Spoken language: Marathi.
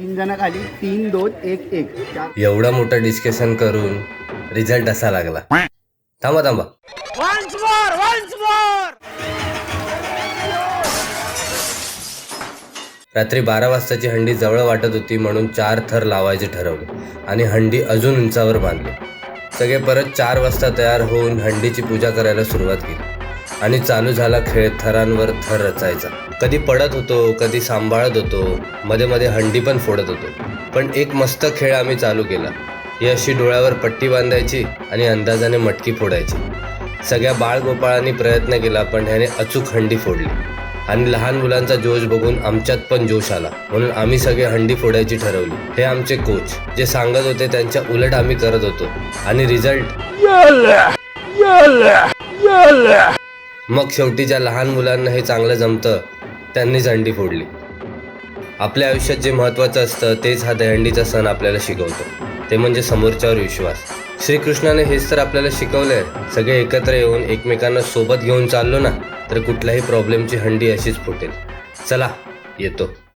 3 जण खाली 3 2 1 1 एवढा मोठा डिस्कशन करून रिझल्ट असा लागला. थांबा थांबा, रात्री 12 वाजताची हंडी जवळ वाटत होती म्हणून 4 थर लावायचे ठरवले आणि हंडी अजून उंचावर बांधली. सगळे परत 4 वाजता तयार होऊन हंडीची पूजा करायला सुरुवात केली आणि चालू झाला खेळ. थरांवर थर रचायचा. कधी पडत होतो, कधी सांभाळत होतो, मध्ये मध्ये हंडी पण फोडत होतो. पण एक मस्त खेळ आम्ही चालू केला. ही अशी डोळ्यावर पट्टी बांधायची आणि अंदाजाने मटकी फोडायची. सगळ्या बाळगोपाळांनी प्रयत्न केला पण ह्याने अचूक हंडी फोडली आणि लहान मुलांचा जोश बघून आमच्यात पण जोश आला म्हणून आम्ही सगळे हंडी फोडायची ठरवली. हे आमचे कोच जे सांगत होते त्यांच्या उलट आम्ही करत होतो आणि रिझल्ट मग शेवटी ज्या लहान मुलांना हे चांगलं जमतं त्यांनीच हंडी फोडली. आपल्या आयुष्यात जे महत्त्वाचं असतं तेच हा दहीहंडीचा सण आपल्याला शिकवतो, ते म्हणजे समोरच्यावर विश्वास. श्रीकृष्णाने हेच तर आपल्याला शिकवलंय. सगळे एकत्र येऊन एकमेकांना सोबत घेऊन चाललो ना तर कुठल्याही प्रॉब्लेमची हंडी अशीच फुटेल. चला येतो.